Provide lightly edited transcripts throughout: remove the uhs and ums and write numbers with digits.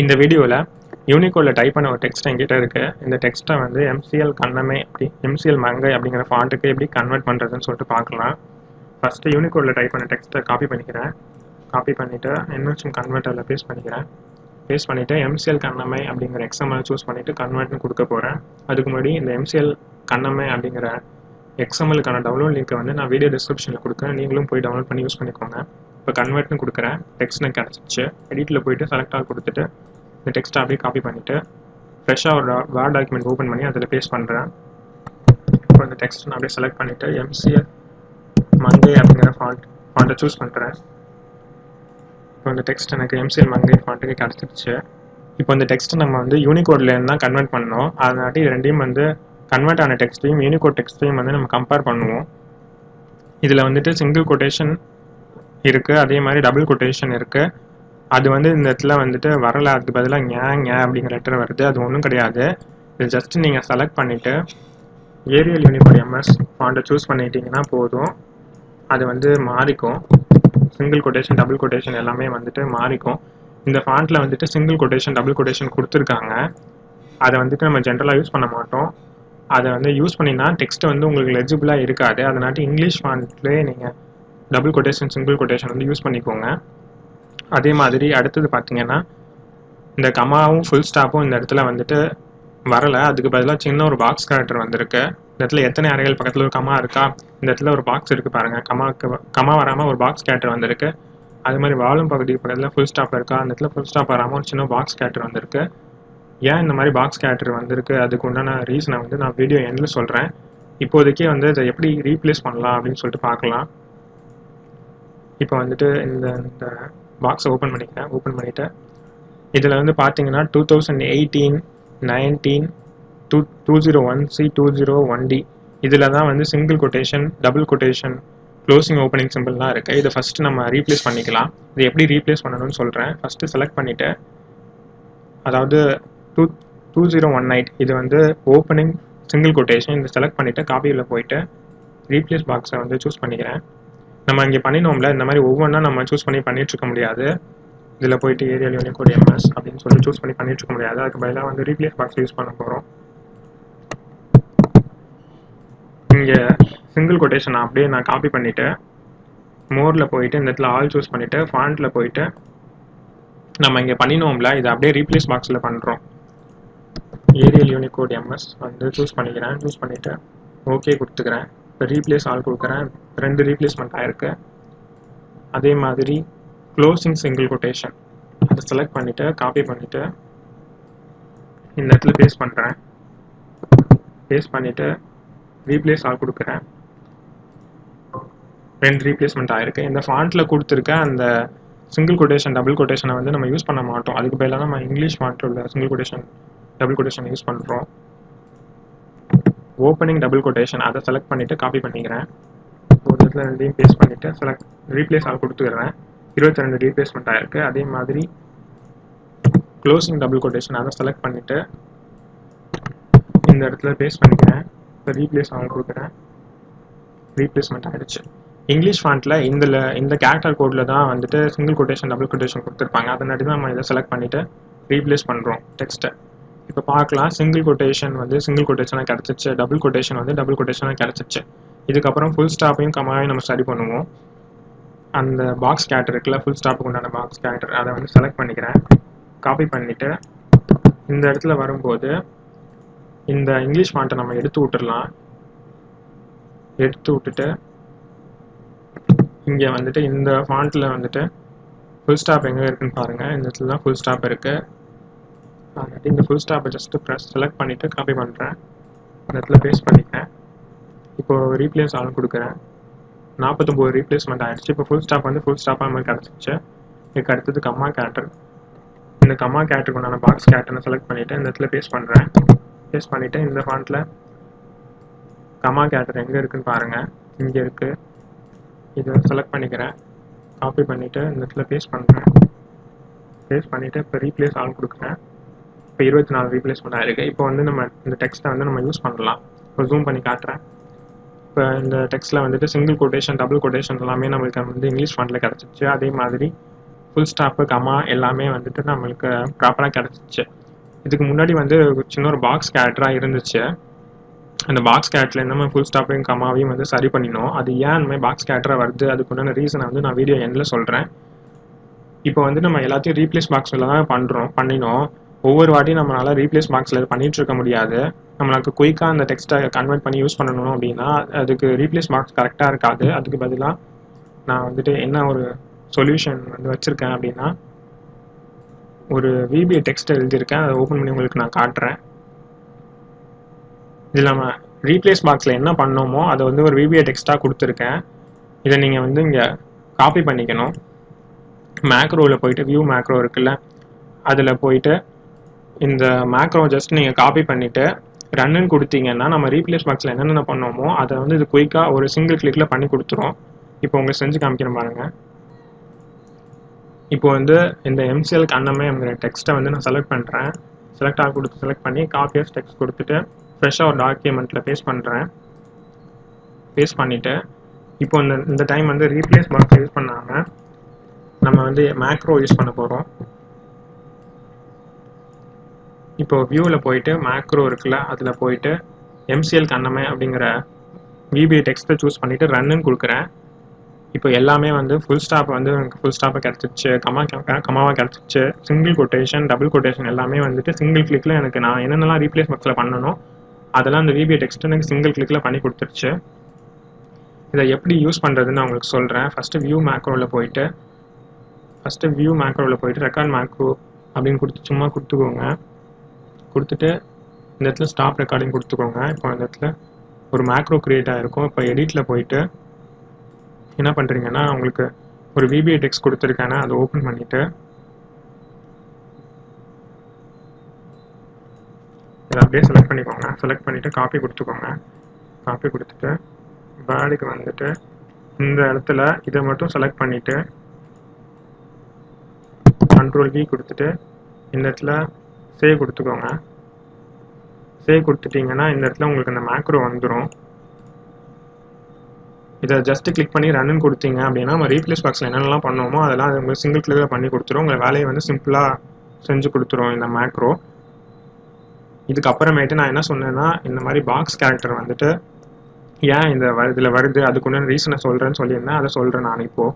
இந்த வீடியோவில் யூனிகோடில் டைப் பண்ண ஒரு டெக்ஸ்ட் என்கிட்ட இருக்குது. இந்த டெக்ஸ்ட்டை வந்து எம்சிஎல் கண்ணம்மை எம்சிஎல் மங்கை அப்படிங்கிற ஃபாண்ட்டுக்கு எப்படி கன்வெர்ட் பண்ணுறதுன்னு சொல்லிட்டு பார்க்கலாம். ஃபஸ்ட்டு யூனிகோடில் டைப் பண்ண டெக்ஸ்ட்டை காப்பி பண்ணிக்கிறேன். காப்பி பண்ணிவிட்டு NHM கன்வெர்ட்டரில் பேஸ்ட் பண்ணிக்கிறேன். பேஸ்ட் பண்ணிவிட்டு MCL கண்ணம்மை அப்படிங்கிற XML சூஸ் பண்ணிவிட்டு கன்வெர்ட்னு கொடுக்க போகிறேன். அதுக்கு முன்னாடி இந்த MCL கண்ணம்மை அப்படிங்கிற XMLக்கான டவுன்லோட் லிங்க்கை வந்து நான் வீடியோ டிஸ்கிரிப்ஷனில் கொடுக்குறேன். நீங்களும் போய் டவுன்லோட் பண்ணி யூஸ் பண்ணிக்கோங்க. இப்போ கன்வெர்ட்னு கொடுக்குறேன். டெக்ஸ்ட் எனக்கு கிடச்சிச்சு. எடிட்டில் போய்ட்டு செலக்ட் ஆல் கொடுத்துட்டு இந்த டெக்ஸ்ட்டை அப்படியே காப்பி பண்ணிவிட்டு ஃப்ரெஷ்ஷாக ஒரு வேர்ட் டாக்குமெண்ட் ஓப்பன் பண்ணி அதில் பேஸ்ட் பண்ணுறேன். இப்போ இந்த டெக்ஸ்ட் நான் அப்படியே செலக்ட் பண்ணிவிட்டு MCL மங்கை அப்படிங்கிற ஃபாண்ட்டை சூஸ் பண்ணுறேன். இப்போ இந்த டெக்ஸ்ட் எனக்கு MCL மங்கை ஃபாண்ட்டுக்கு கிடச்சிருச்சு. இப்போ இந்த டெக்ஸ்ட்டை நம்ம வந்து யூனிகோட்லேருந்து தான் கன்வெர்ட் பண்ணோம். அதனாட்டி இது ரெண்டையும் வந்து கன்வெர்ட் ஆன டெக்ஸ்ட்டையும் யூனிகோட் டெக்ஸ்ட்டையும் வந்து நம்ம கம்பேர் பண்ணுவோம். இதில் வந்துட்டு சிங்கிள் கொட்டேஷன் இருக்குது, அதே மாதிரி டபுள் கொட்டேஷன் இருக்குது. அது வந்து இந்த இடத்துல வந்துட்டு வரலை, அதுக்கு பதிலாக ஞே அப்படிங்கிற லெட்டர் வருது. அது ஒன்றும் கிடையாது. இது ஜஸ்ட் நீங்கள் செலக்ட் பண்ணிவிட்டு ஏரியல் யூனிகோட் MS ஃபாண்ட்டை சூஸ் பண்ணிட்டீங்கன்னா போதும். அது வந்து மாறிக்கும். சிங்கிள் கொட்டேஷன் டபுள் கொட்டேஷன் எல்லாமே வந்துட்டு மாறிக்கும். இந்த ஃபாண்ட்டில் வந்துட்டு சிங்கிள் கொட்டேஷன் டபுள் கொட்டேஷன் கொடுத்துருக்காங்க. அதை வந்துட்டு நம்ம ஜென்ரலாக யூஸ் பண்ண மாட்டோம். அதை வந்து யூஸ் பண்ணினா டெக்ஸ்ட் வந்து உங்களுக்கு லெஜிபிளாக இருக்காது. அதனால இங்கிலீஷ் ஃபாண்ட்லேயே நீங்கள் டபுள் கொட்டேஷன் சிங்கிள் கொட்டேஷன் வந்து யூஸ் பண்ணிக்கோங்க. அதே மாதிரி அடுத்தது பார்த்தீங்கன்னா இந்த கமாவும் ஃபுல் ஸ்டாப்பும் இந்த இடத்துல வந்துட்டு வரலை, அதுக்கு பதிலாக சின்ன ஒரு பாக்ஸ் கேரக்டர் வந்திருக்கு. இந்த இடத்துல எத்தனை அறைகள் பக்கத்தில் ஒரு கமா இருக்கா, இந்த இடத்துல ஒரு பாக்ஸ் இருக்குது பாருங்கள். கமா வராமல் ஒரு பாக்ஸ் கேரக்டர் வந்திருக்கு. அது மாதிரி வாழும் பகுதி பக்கத்தில் ஃபுல் ஸ்டாப் இருக்கா, அந்த இடத்துல ஃபுல் ஸ்டாப் வராமல் ஒரு சின்ன பாக்ஸ் கேரக்டர் வந்திருக்கு. ஏன் இந்த மாதிரி பாக்ஸ் கேரக்டர் வந்திருக்கு அதுக்கு உண்டான ரீசனை வந்து நான் வீடியோ எண்டில் சொல்கிறேன். இப்போதைக்கே வந்து இதை எப்படி ரீப்ளேஸ் பண்ணலாம் அப்படின்னு சொல்லிட்டு பார்க்கலாம். இப்போ வந்துட்டு இந்த பாக்ஸை ஓப்பன் பண்ணிக்கிறேன். ஓப்பன் பண்ணிவிட்டு இதில் வந்து பார்த்தீங்கன்னா 2018, 19, 201C, 201D இதில் தான் வந்து single quotation double quotation closing opening சிம்பிள்லாம் இருக்குது. இதை ஃபஸ்ட்டு நம்ம ரீப்ளேஸ் பண்ணிக்கலாம். இது எப்படி ரீப்ளேஸ் பண்ணணும்னு சொல்கிறேன். ஃபஸ்ட்டு செலக்ட் பண்ணிவிட்டு அதாவது 2018 இது வந்து ஓப்பனிங் சிங்கிள் கொட்டேஷன் இந்த செலக்ட் பண்ணிவிட்டு காப்பியில் போயிட்டு ரீப்ளேஸ் பாக்ஸை வந்து சூஸ் பண்ணிக்கிறேன். நம்ம இங்கே பண்ணினோம்ல, இந்த மாதிரி ஒவ்வொன்றா நம்ம சூஸ் பண்ணி பண்ணிகிட்ருக்க முடியாது. இதில் போயிட்டு ஏரியல் யூனிகோட் MS அப்படின்னு சொல்லி சூஸ் பண்ணி பண்ணிகிட்ருக்க முடியாது. அதுக்கு பதிலாக வந்து ரீப்ளேஸ் பாக்ஸ் யூஸ் பண்ண போகிறோம். இங்கே சிங்கிள் கொட்டேஷன் அப்படியே நான் காப்பி பண்ணிவிட்டு மோரில் போயிட்டு இந்த இடத்துல ஆல் சூஸ் பண்ணிவிட்டு ஃபாண்ட்டில் போயிட்டு நம்ம இங்கே பண்ணினோம்ல, இதை அப்படியே ரீப்ளேஸ் பாக்ஸில் பண்ணுறோம். ஏரியல் யூனிகோட் MS வந்து சூஸ் பண்ணிக்கிறேன். சூஸ் பண்ணிவிட்டு ஓகே கொடுத்துக்கிறேன். இப்போ ரீப்ளேஸ் ஆல் கொடுக்குறேன். 2 ரீப்ளேஸ்மெண்ட் ஆகிருக்கு. அதே மாதிரி க்ளோசிங் சிங்கிள் கொட்டேஷன் அதை செலக்ட் பண்ணிவிட்டு காப்பி பண்ணிவிட்டு இந்த இடத்துல பேஸ்ட் பண்ணுறேன். பேஸ்ட் பண்ணிவிட்டு ரீப்ளேஸ் ஆல் கொடுக்குறேன். 2 ரீப்ளேஸ்மெண்ட் ஆகிருக்கு. இந்த ஃபாண்ட்டில் கொடுத்துருக்க அந்த சிங்கிள் கொட்டேஷன் டபுள் கொட்டேஷனை வந்து நம்ம யூஸ் பண்ண மாட்டோம். அதுக்கு பதிலாக நம்ம இங்கிலீஷ் ஃபாண்ட்டில் உள்ள single quotation double quotation use பண்ணுறோம். ஓப்பனிங் டபுள் கொட்டேஷன் அதை செலக்ட் பண்ணிவிட்டு காப்பி பண்ணிக்கிறேன். ஒரு இடத்துல 2 பேஸ்ட் பண்ணிவிட்டு ரீப்ளேஸ் ஆல் கொடுத்துக்கிறேன். 22 ரீப்ளேஸ்மெண்ட் ஆகிருக்கு. அதே மாதிரி க்ளோசிங் டபுள் கொட்டேஷன் அதை செலக்ட் பண்ணிவிட்டு இந்த இடத்துல பேஸ்ட் பண்ணிக்கிறேன். இப்போ ரீப்ளேஸ் ஆல் கொடுக்குறேன். ரீப்ளேஸ்மெண்ட் ஆகிடுச்சு. இங்கிலீஷ் ஃபாண்ட்டில் இந்த கேரக்டர் கோடில் தான் வந்துட்டு சிங்கிள் கொட்டேஷன் டபுள் கொட்டேஷன் கொடுத்துருப்பாங்க. அதனாடி தான் நம்ம இதை செலக்ட் பண்ணிவிட்டு ரீப்ளேஸ் பண்ணுறோம் டெக்ஸ்ட்டை. இப்போ பார்க்கலாம், சிங்கிள் கொட்டேஷன் வந்து சிங்கிள் கொட்டேஷனாக கிடச்சிச்சு, டபுள் கொட்டேஷன் வந்து டபுள் கொட்டேஷனாக கிடச்சிச்சு. இதுக்கப்புறம் ஃபுல் ஸ்டாப்பையும் கமாவையும் நம்ம சரி பண்ணுவோம். அந்த பாக்ஸ் கேரக்டர் இருக்குல்ல, ஃபுல் ஸ்டாப்புக்கு உண்டான பாக்ஸ் கேரக்டர் அதை வந்து செலக்ட் பண்ணிக்கிறேன். காப்பி பண்ணிவிட்டு இந்த இடத்துல வரும்போது இந்த இங்கிலீஷ் ஃபாண்ட்டை நம்ம எடுத்து விட்டுடலாம். எடுத்து விட்டுட்டு இங்கே வந்துட்டு இந்த ஃபாண்ட்டில் வந்துட்டு ஃபுல் ஸ்டாப் எங்கே இருக்குதுன்னு பாருங்கள். இந்த இடத்துல தான் ஃபுல் ஸ்டாப் இருக்குது. அதனால இந்த ஃபுல் ஸ்டாப்பை ஜஸ்ட்டு செலக்ட் பண்ணிவிட்டு காப்பி பண்ணுறேன். இந்த இடத்துல பேஸ்ட் பண்ணிக்கிறேன். இப்போது ரீப்ளேஸ் ஆல் கொடுக்குறேன். 49 ரீப்ளேஸ்மெண்ட் ஆகிடுச்சு. இப்போ ஃபுல் ஸ்டாப் வந்து ஃபுல் ஸ்டாப்பாக மாதிரி கிடச்சிச்சு. இதுக்கு அடுத்தது கம்மா கேரக்டர். இந்த கம்மா கேரக்டருக்கு உண்டான பாக்ஸ் கேரக்டரை செலக்ட் பண்ணிவிட்டு இந்த இடத்துல பேஸ்ட் பண்ணுறேன். பேஸ்ட் பண்ணிவிட்டு இந்த ஃபாண்ட்டில் கம்மா கேரக்டர் எங்கே இருக்குதுன்னு பாருங்கள். இங்கே இருக்குது. இதை செலக்ட் பண்ணிக்கிறேன். காப்பி பண்ணிவிட்டு இந்த இடத்துல பேஸ்ட் பண்ணுறேன். பேஸ்ட் பண்ணிவிட்டு இப்போ ரீப்ளேஸ் ஆல் கொடுக்குறேன். இப்போ 24 ரீப்ளேஸ்மெண்ட் ஆகிருக்கு. இப்போ வந்து நம்ம இந்த டெக்ஸ்ட்டை வந்து நம்ம யூஸ் பண்ணலாம். இப்போ ஜூம் பண்ணி காட்டுறேன். இப்போ இந்த டெக்ஸ்ட்டில் வந்துட்டு சிங்கிள் கொட்டேஷன் டபுள் கொட்டேஷன் எல்லாமே நம்மளுக்கு வந்து இங்கிலீஷ் ஃபாண்ட்டில் கிடச்சிச்சு. அதே மாதிரி ஃபுல் ஸ்டாப்பு கமா எல்லாமே வந்துட்டு நம்மளுக்கு ப்ராப்பராக கிடச்சிச்சு. இதுக்கு முன்னாடி வந்து சின்ன ஒரு பாக்ஸ் கேரக்டராக இருந்துச்சு. அந்த பாக்ஸ் கேரக்டரில் நம்ம ஃபுல் ஸ்டாப்பையும் கமாவையும் வந்து சரி பண்ணினோம். அது ஏன் அந்த மாதிரி பாக்ஸ் கேரக்டராக வருது அதுக்குண்டான ரீசனை வந்து நான் வீடியோ எண்டில் சொல்கிறேன். இப்போ வந்து நம்ம எல்லாத்தையும் ரீப்ளேஸ் பாக்ஸில் தான் பண்ணினோம். ஒவ்வொரு வாட்டியும் நம்மளால் ரீப்ளேஸ் பாக்ஸில் பண்ணிகிட்டு இருக்க முடியாது. நம்மளுக்கு குயிக்காக அந்த டெக்ஸ்ட்டை கன்வெர்ட் பண்ணி யூஸ் பண்ணணும் அப்படின்னா அதுக்கு ரீப்ளேஸ் பாக்ஸ் கரெக்டாக இருக்காது. அதுக்கு பதிலாக நான் வந்துட்டு என்ன ஒரு சொல்யூஷன் வந்து வச்சுருக்கேன் அப்படின்னா, ஒரு VBA டெக்ஸ்ட்டை எழுதியிருக்கேன். அதை ஓப்பன் பண்ணி உங்களுக்கு நான் காட்டுறேன். இதில் நம்ம ரீப்ளேஸ் பாக்ஸில் என்ன பண்ணோமோ அதை வந்து ஒரு VBA டெக்ஸ்ட்டாக கொடுத்துருக்கேன். இதை நீங்கள் வந்து இங்கே காப்பி பண்ணிக்கணும். மேக்ரோவில் போயிட்டு வியூ மேக்ரோ இருக்குல்ல, அதில் போயிட்டு இந்த மேக்ரோ ஜஸ்ட் நீங்கள் காப்பி பண்ணிவிட்டு ரன்னு கொடுத்தீங்கன்னா நம்ம ரீப்ளேஸ் பாக்ஸில் என்னென்ன பண்ணோமோ அதை வந்து இது குயிக்காக ஒரு சிங்கிள் கிளிக்கில் பண்ணி கொடுத்துரும். இப்போ உங்களுக்கு செஞ்சு காமிக்கிறேன் பாருங்கள். இப்போ வந்து இந்த MCL Kannammai அப்படிங்கிற டெக்ஸ்ட்டை வந்து நான் செலக்ட் பண்ணுறேன். செலக்ட் பண்ணி காப்பி ஆஃப் டெக்ஸ்ட் கொடுத்துட்டு ஃப்ரெஷ்ஷாக ஒரு டாக்குமெண்ட்டில் பேஸ்ட் பண்ணுறேன். பேஸ்ட் பண்ணிவிட்டு இப்போ இந்த டைம் வந்து ரீப்ளேஸ் பாக்ஸ் யூஸ் பண்ணாமல் நம்ம வந்து மேக்ரோ யூஸ் பண்ண போகிறோம். இப்போ வியூவில் போயிட்டு மேக்ரோ இருக்குல்ல, அதில் போயிட்டு MCL Kannammai அப்படிங்கிற VBA டெக்ஸ்ட்டை சூஸ் பண்ணிவிட்டு ரன்னு கொடுக்குறேன். இப்போ எல்லாமே வந்து ஃபுல் ஸ்டாப் வந்து எனக்கு ஃபுல் ஸ்டாப்பை கிடச்சிச்சு, கமாவாக கிடச்சிச்சு, சிங்கிள் கொட்டேஷன், டபுள் கொட்டேஷன் எல்லாமே வந்துட்டு சிங்கிள் கிளிக்கில் எனக்கு நான் என்னென்னலாம் ரீப்ளேஸ் பாக்ஸில் பண்ணணும் அதெல்லாம் அந்த VBA டெக்ஸ்ட் எனக்கு சிங்கிள் கிளிக்கில் பண்ணி கொடுத்துருச்சு. இதை எப்படி யூஸ் பண்ணுறதுன்னு நான் உங்களுக்கு சொல்கிறேன். ஃபஸ்ட்டு வியூ மேக்ரோவில் போயிட்டு ரெக்கார்ட் மேக்ரோ அப்படின்னு சும்மா கொடுத்துக்கோங்க. கொடுத்துட்டு இந்த இடத்துல ஸ்டாப் ரெக்கார்டிங் கொடுத்துக்கோங்க. இப்போ இந்த இடத்துல ஒரு மேக்ரோ க்ரியேட் ஆகிருக்கும். இப்போ எடிட்டில் போயிட்டு என்ன பண்ணுறீங்கன்னா, உங்களுக்கு ஒரு VBA டெக்ஸ்ட் கொடுத்துருக்கானே அதை ஓப்பன் பண்ணிவிட்டு இதை அப்படியே செலக்ட் பண்ணிக்கோங்க. செலக்ட் பண்ணிவிட்டு காப்பி கொடுத்துக்கோங்க. காப்பி கொடுத்துட்டு வேர்டுக்கு வந்துட்டு இந்த இடத்துல இதை மட்டும் செலக்ட் பண்ணிவிட்டு கண்ட்ரோல் V கொடுத்துட்டு இந்த இடத்துல சேவ் கொடுத்துக்கோங்க. சேவ் கொடுத்துட்டிங்கன்னா இந்த இடத்துல உங்களுக்கு அந்த மேக்ரோ வந்துடும். இதை ஜஸ்ட் கிளிக் பண்ணி ரன்னு கொடுத்தீங்க அப்படின்னா நம்ம ரீப்ளேஸ் பாக்ஸில் என்னென்னலாம் பண்ணுவோமோ அதெல்லாம் அது உங்களுக்கு சிங்கிள் கிளிக்கில் பண்ணி கொடுத்துரும். உங்கள் வேலையை வந்து சிம்பிளாக செஞ்சு கொடுத்துரும் இந்த மேக்ரோ. இதுக்கப்புறமேட்டு நான் என்ன சொன்னேன்னா, இந்த மாதிரி பாக்ஸ் கேரக்டர் வந்துட்டு ஏன் இதில் வருது அதுக்குன்னு ரீசனை சொல்கிறேன்னு சொல்லியிருந்தேன். அதை சொல்கிறேன் நான் இப்போது.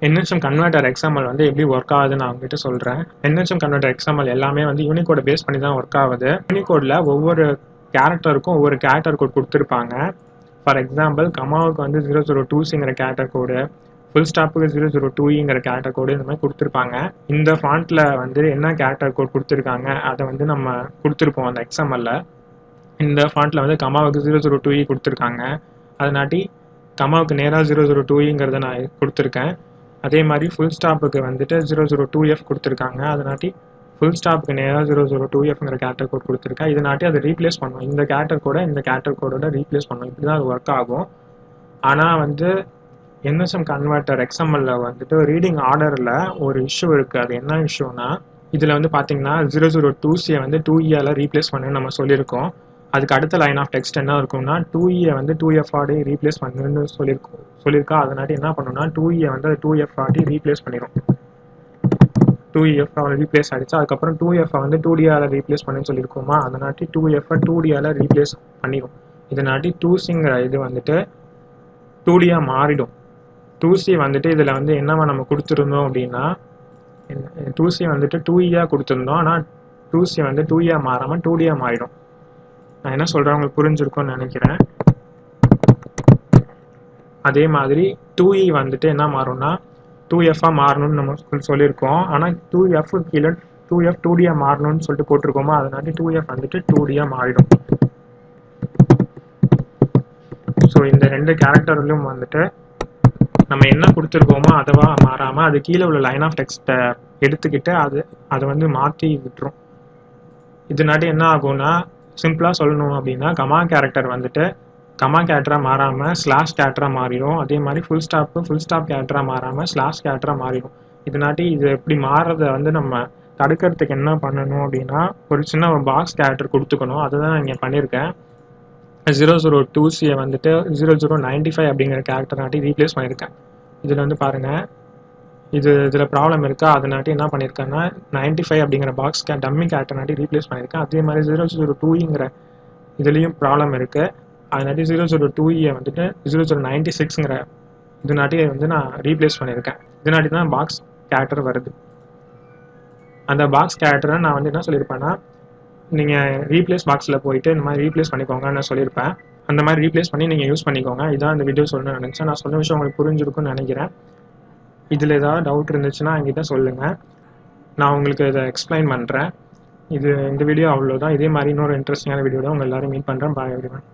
NHM Converter XML வந்து எப்படி ஒர்க் ஆகுதுன்னு நான் உங்ககிட்ட சொல்கிறேன். NHM Converter XML எல்லாமே வந்து யூனிகோடை பேஸ் பண்ணி தான் ஒர்க் ஆகுது. யூனிகோடில் ஒவ்வொரு கேரக்டருக்கும் ஒவ்வொரு கேரக்டர் கோட் கொடுத்துருப்பாங்க. ஃபார் எக்ஸாம்பிள் கமாவுக்கு வந்து 002Cங்கிற கேரக்டர் கோடு, ஃபுல் ஸ்டாப்புக்கு 002Eங்கிற கேரக்டர் கோடு இந்த மாதிரி கொடுத்துருப்பாங்க. இந்த ஃபாண்ட்டில் வந்து என்ன கேரக்டர் கோட் கொடுத்துருக்காங்க அதை வந்து நம்ம கொடுத்துருப்போம் அந்த XML. இந்த ஃபாண்ட்டில் வந்து கமாவுக்கு 002E கொடுத்துருக்காங்க. அதனாட்டி கமாவுக்கு நேராக 002Eங்கிறத நான் கொடுத்துருக்கேன். அதே மாதிரி ஃபுல் ஸ்டாப்புக்கு வந்துட்டு 002F கொடுத்துருக்காங்க. அதனாட்டி ஃபுல் ஸ்டாப்புக்கு நேராக 002Fங்கிற கேரக்டர் கோட் கொடுத்துருக்கேன். இதனாட்டி அதை ரீப்ளேஸ் பண்ணும். இந்த கேரக்டர் கோடை இந்த கேரக்டர் கோடோட ரீப்ளேஸ் பண்ணும். இப்படி தான் அது ஒர்க் ஆகும். ஆனால் வந்து NHM Converter XML வந்துட்டு ரீடிங் ஆர்டரில் ஒரு இஷ்யூ இருக்குது. அது என்ன இஷ்யூனா, இதில் வந்து பார்த்தீங்கன்னா 002C வந்து 2E ரீப்ளேஸ் பண்ணுன்னு நம்ம சொல்லியிருக்கோம். அதுக்கு அடுத்த லைன் ஆஃப் டெக்ஸ்ட் என்ன இருக்கும்னா 2E வந்து 2F ரீப்ளேஸ் பண்ணுன்னு சொல்லியிருக்கா. அதனாட்டி என்ன பண்ணுன்னா 2E வந்து அது 2F ரீப்ளேஸ் பண்ணிடும். 2F ரீப்ளேஸ் ஆகிடுச்சு. அதுக்கப்புறம் 2F வந்து 2D ரீப்ளேஸ் பண்ணுன்னு சொல்லியிருக்கோமா, அதனாட்டி 2F 2D ரீப்ளேஸ் பண்ணிடும். இதனாட்டி 2Cங்கிற இது வந்துட்டு 2D மாறிடும். 2C வந்துட்டு இதில் வந்து என்னவா நம்ம கொடுத்துருந்தோம் அப்படின்னா 2C வந்துட்டு 2E கொடுத்துருந்தோம். ஆனால் 2C வந்து 2E மாறாமல் 2D மாறிடும். நான் என்ன சொல்கிறேன் உங்களுக்கு புரிஞ்சிருக்கும்னு நினைக்கிறேன். அதே மாதிரி 2E வந்துட்டு என்ன மாறும்னா 2F மாறணும்னு நம்ம சொல்லியிருக்கோம். ஆனால் 2F கீழே 2F 2D மாறணும்னு சொல்லிட்டு போட்டிருக்கோமா, அதனால 2F வந்துட்டு 2D மாறிடும். ஸோ இந்த ரெண்டு கேரக்டர்லையும் வந்துட்டு நம்ம என்ன கொடுத்துருக்கோமோ அதுவா மாறாமல் அது கீழே உள்ள லைன் ஆஃப் டெக்ஸ்ட்டை எடுத்துக்கிட்டு அதை வந்து மாற்றி விட்டுரும். இதனாட்டி என்ன ஆகும்னா, சிம்பிளாக சொல்லணும் அப்படின்னா கமா கேரக்டர் வந்துட்டு கமா கேரக்டராக மாறாமல் ஸ்லாஷ் கேரக்டராக மாறிடும். அதே மாதிரி ஃபுல் ஸ்டாப் கேரக்டராக மாறாமல் ஸ்லாஷ் கேரக்டராக மாறிடும். இதனாட்டி இது எப்படி மாறுறதை வந்து நம்ம தடுக்கிறதுக்கு என்ன பண்ணணும் அப்படின்னா, ஒரு சின்ன பாக்ஸ் கேரக்டர் கொடுத்துக்கணும். அதுதான் நான் இங்கே பண்ணியிருக்கேன். 002C வந்துட்டு 0095 அப்படிங்கிற கேரக்டர் நாட்டி ரீப்ளேஸ் பண்ணியிருக்கேன். இதில் வந்து பாருங்கள், இதில் ப்ராப்ளம் இருக்கா, அதனாட்டி என்ன பண்ணியிருக்கேன்னா 95 அப்படிங்கிற பாக்ஸ் டம்மி கேரக்டர்னாட்டி ரீப்ளேஸ் பண்ணியிருக்கேன். அதே மாதிரி 002ங்கிற இதுலேயும் ப்ராப்ளம் இருக்குது. அதனாட்டி 002 வந்துட்டு 0096ங்கிற இதனாட்டி வந்து நான் ரீப்ளேஸ் பண்ணியிருக்கேன். இதனாட்டி தான் பாக்ஸ் கேரக்டர் வருது. அந்த பாக்ஸ் கேரக்டரை நான் வந்து என்ன சொல்லியிருப்பேன்னா, நீங்கள் ரீப்ளேஸ் பாக்ஸில் போயிட்டு இந்த மாதிரி ரீப்ளேஸ் பண்ணிக்கோங்கன்னு நான் சொல்லியிருப்பேன். அந்த மாதிரி ரீப்ளேஸ் பண்ணி நீங்கள் யூஸ் பண்ணிக்கோங்க. இதான் இந்த வீடியோ சொல்லணும்னு நினச்சேன். நான் சொன்ன விஷயம் உங்களுக்கு புரிஞ்சிருக்குன்னு நினைக்கிறேன். இதில் ஏதாவது டவுட் இருந்துச்சுன்னா என்கிட்ட சொல்லுங்கள், நான் உங்களுக்கு இதை எக்ஸ்பிளைன் பண்ணுறேன். இந்த வீடியோ அவ்வளோதான். இதே மாதிரி இன்னொரு இன்ட்ரெஸ்டிங்கான வீடியோ தான் உங்கள் எல்லாரும் மீட் பண்ணுறேன். பாய் எவ்ரிவன்.